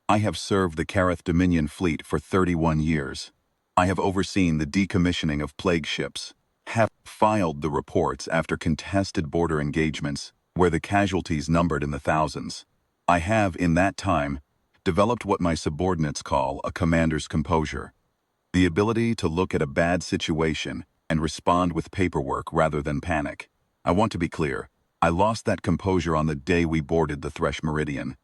I have served the Karath Dominion fleet for 31 years. I have overseen the decommissioning of plague ships, have filed the reports after contested border engagements where the casualties numbered in the thousands. I have, in that time, developed what my subordinates call a commander's composure, the ability to look at a bad situation and respond with paperwork rather than panic. I want to be clear, I lost that composure on the day we boarded the Thresh Meridian.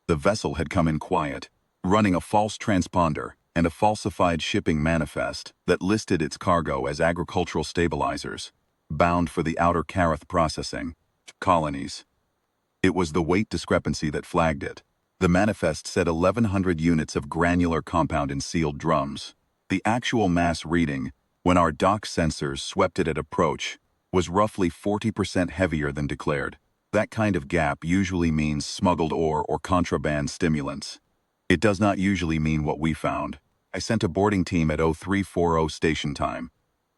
The vessel had come in quiet, running a false transponder and a falsified shipping manifest that listed its cargo as agricultural stabilizers, bound for the outer Karath processing colonies. It was the weight discrepancy that flagged it. The manifest said 1,100 units of granular compound in sealed drums. The actual mass reading, when our dock sensors swept it at approach, was roughly 40% heavier than declared. That kind of gap usually means smuggled ore or contraband stimulants. It does not usually mean what we found. I sent a boarding team at 0340 station time.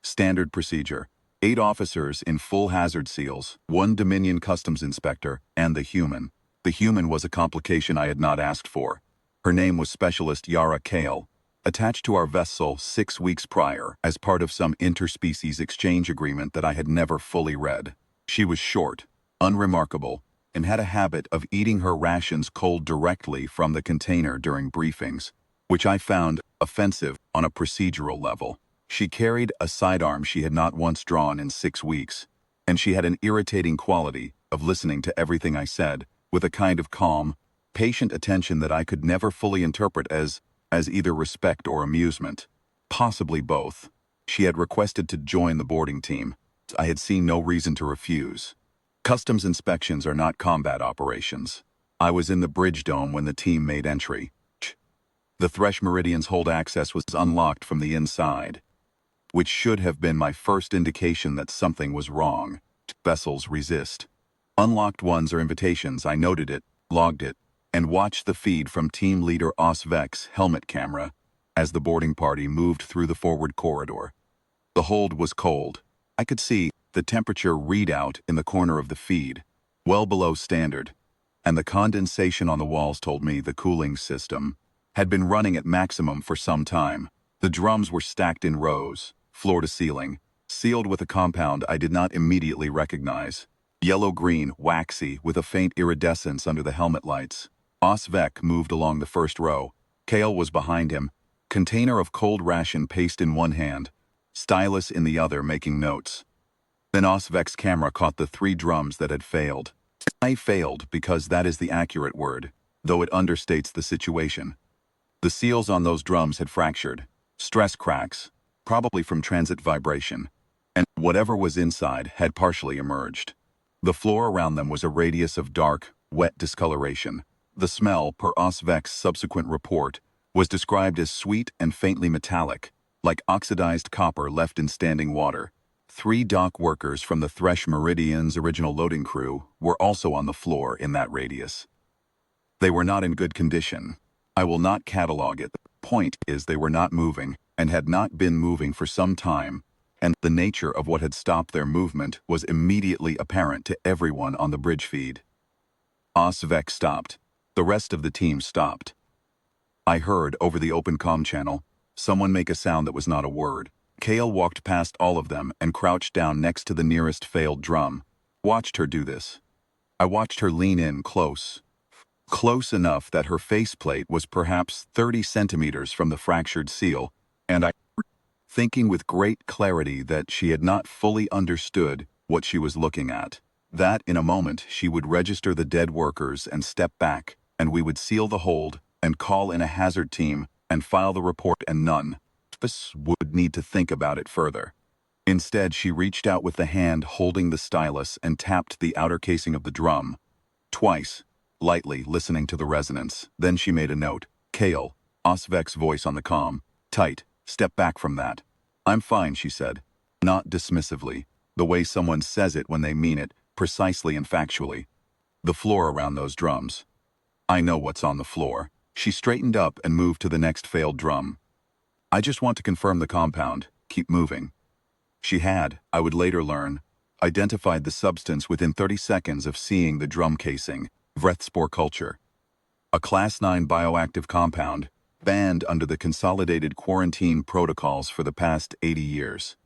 Standard procedure: 8 officers in full hazard seals, 1 Dominion customs inspector, and the human. The human was a complication I had not asked for. Her name was Specialist Yara Kale, attached to our vessel 6 weeks prior as part of some interspecies exchange agreement that I had never fully read. She was short, unremarkable, and had a habit of eating her rations cold directly from the container during briefings, which I found offensive on a procedural level. She carried a sidearm she had not once drawn in 6 weeks, and she had an irritating quality of listening to everything I said with a kind of calm, patient attention that I could never fully interpret as either respect or amusement. Possibly both. She had requested to join the boarding team. I had seen no reason to refuse. Customs inspections are not combat operations. I was in the bridge dome when the team made entry. The Thresh Meridian's hold access was unlocked from the inside, which should have been my first indication that something was wrong. Vessels resist. Unlocked ones are invitations. I noted it, logged it, and watched the feed from team leader Osvek's helmet camera as the boarding party moved through the forward corridor. The hold was cold. I could see the temperature readout in the corner of the feed, well below standard, and the condensation on the walls told me the cooling system had been running at maximum for some time. The drums were stacked in rows, floor to ceiling, sealed with a compound I did not immediately recognize. Yellow-green, waxy, with a faint iridescence under the helmet lights. Osvek moved along the first row. Kale was behind him, container of cold ration paste in one hand, stylus in the other making notes. Then Osvek's camera caught the 3 drums that had failed. I failed because that is the accurate word, though it understates the situation. The seals on those drums had fractured, stress cracks, probably from transit vibration, and whatever was inside had partially emerged. The floor around them was a radius of dark, wet discoloration. The smell, per Osvek's subsequent report, was described as sweet and faintly metallic, like oxidized copper left in standing water. 3 dock workers from the Thresh Meridian's original loading crew were also on the floor in that radius. They were not in good condition. I will not catalog it. The point is they were not moving, and had not been moving for some time, and the nature of what had stopped their movement was immediately apparent to everyone on the bridge feed. Osvek stopped. The rest of the team stopped. I heard, over the open comm channel, someone make a sound that was not a word. Kale walked past all of them and crouched down next to the nearest failed drum. Watched her do this. I watched her lean in close enough that her faceplate was perhaps 30 centimeters from the fractured seal, and I, thinking with great clarity that she had not fully understood what she was looking at, that in a moment she would register the dead workers and step back, and we would seal the hold and call in a hazard team and file the report, and none of us would need to think about it further. Instead, she reached out with the hand holding the stylus and tapped the outer casing of the drum. Twice, lightly, listening to the resonance. Then she made a note. Kale, Osvek's voice on the comm. Tight, step back from that. I'm fine, she said. Not dismissively, the way someone says it when they mean it, precisely and factually. The floor around those drums. I know what's on the floor. She straightened up and moved to the next failed drum. I just want to confirm the compound. Keep moving. She had, I would later learn, identified the substance within 30 seconds of seeing the drum casing, Vrethspore culture. a Class 9 bioactive compound, banned under the Consolidated Quarantine Protocols for the past 80 years.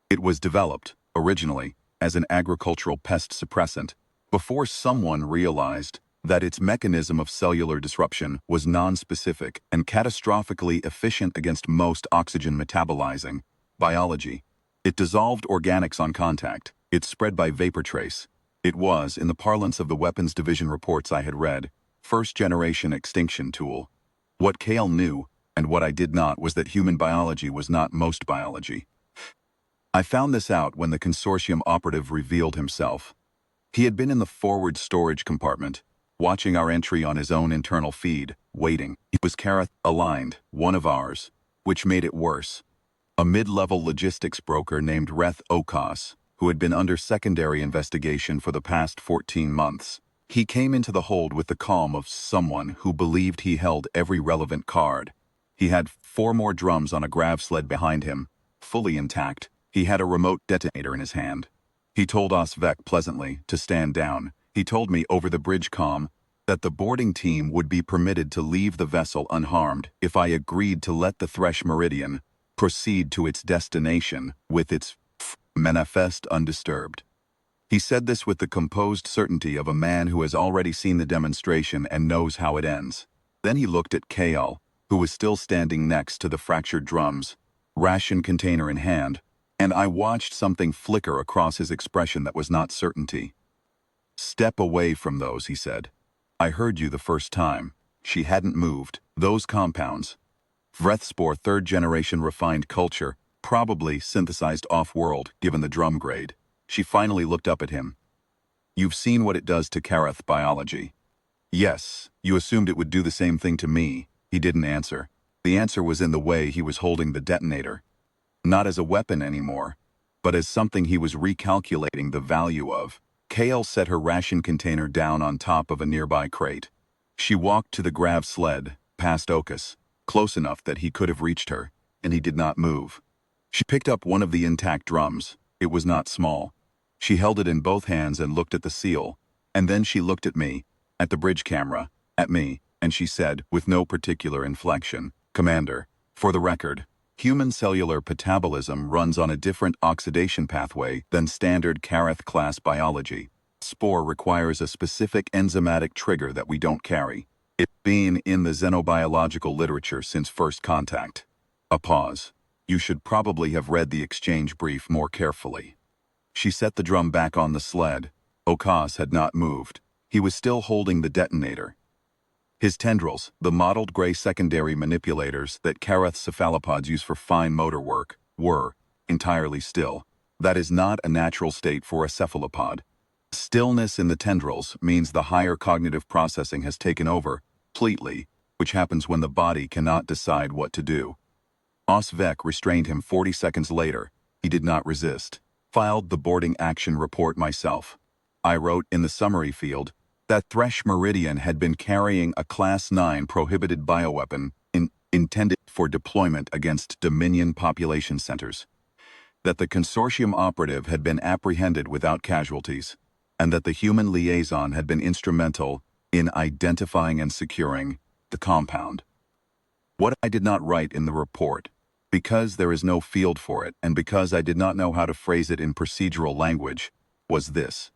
It was developed, originally, as an agricultural pest suppressant, before someone realized that its mechanism of cellular disruption was nonspecific and catastrophically efficient against most oxygen metabolizing biology. It dissolved organics on contact. It spread by vapor trace. It was, in the parlance of the Weapons Division reports I had read, first-generation extinction tool. What Kale knew, and what I did not, was that human biology was not most biology. I found this out when the Consortium operative revealed himself. He had been in the forward storage compartment, watching our entry on his own internal feed, waiting. He was Karath, aligned, one of ours, which made it worse. A mid-level logistics broker named Reth Okas, who had been under secondary investigation for the past 14 months. He came into the hold with the calm of someone who believed he held every relevant card. He had 4 more drums on a grav sled behind him, fully intact. He had a remote detonator in his hand. He told Osvek pleasantly to stand down. He told me over the bridge comm that the boarding team would be permitted to leave the vessel unharmed if I agreed to let the Thresh Meridian proceed to its destination with its manifest undisturbed. He said this with the composed certainty of a man who has already seen the demonstration and knows how it ends. Then he looked at Kale, who was still standing next to the fractured drums, ration container in hand, and I watched something flicker across his expression that was not certainty. "Step away from those," he said. "I heard you the first time. She hadn't moved. Those compounds. Vrethspor third-generation refined culture, probably synthesized off-world, given the drum grade." She finally looked up at him. "You've seen what it does to Karath biology." "Yes, you assumed it would do the same thing to me." He didn't answer. The answer was in the way he was holding the detonator. Not as a weapon anymore, but as something he was recalculating the value of. Kale set her ration container down on top of a nearby crate. She walked to the grav sled, past Okas, close enough that he could have reached her, and he did not move. She picked up one of the intact drums. It was not small. She held it in both hands and looked at the seal, and then she looked at me, at the bridge camera, at me, and she said, with no particular inflection, "Commander, for the record, human cellular metabolism runs on a different oxidation pathway than standard Karath-class biology. Spore requires a specific enzymatic trigger that we don't carry. It's been in the xenobiological literature since first contact." A pause. "You should probably have read the exchange brief more carefully." She set the drum back on the sled. Okas had not moved. He was still holding the detonator. His tendrils, the mottled gray secondary manipulators that Karath cephalopods use for fine motor work, were entirely still. That is not a natural state for a cephalopod. Stillness in the tendrils means the higher cognitive processing has taken over, completely, which happens when the body cannot decide what to do. Osvek restrained him 40 seconds later. He did not resist. Filed the boarding action report myself. I wrote in the summary field that Thresh Meridian had been carrying a Class 9 prohibited bioweapon intended for deployment against Dominion population centers, that the Consortium operative had been apprehended without casualties, and that the human liaison had been instrumental in identifying and securing the compound. What I did not write in the report, because there is no field for it and because I did not know how to phrase it in procedural language, was this.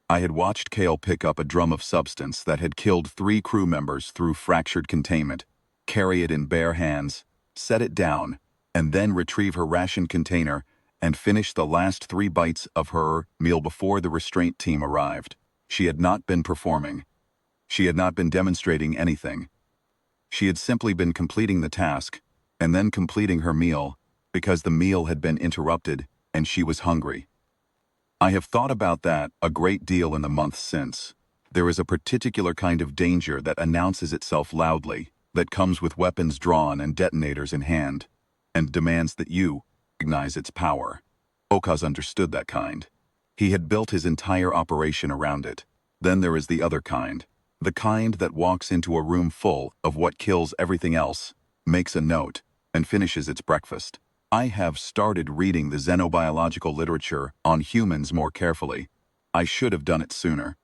I had watched Kale pick up a drum of substance that had killed 3 crew members through fractured containment, carry it in bare hands, set it down, and then retrieve her ration container and finish the last 3 bites of her meal before the restraint team arrived. She had not been performing. She had not been demonstrating anything. She had simply been completing the task, and then completing her meal, because the meal had been interrupted and she was hungry. I have thought about that a great deal in the months since. There is a particular kind of danger that announces itself loudly, that comes with weapons drawn and detonators in hand, and demands that you recognize its power. Okas understood that kind. He had built his entire operation around it. Then there is the other kind. The kind that walks into a room full of what kills everything else, makes a note, and finishes its breakfast. I have started reading the xenobiological literature on humans more carefully. I should have done it sooner.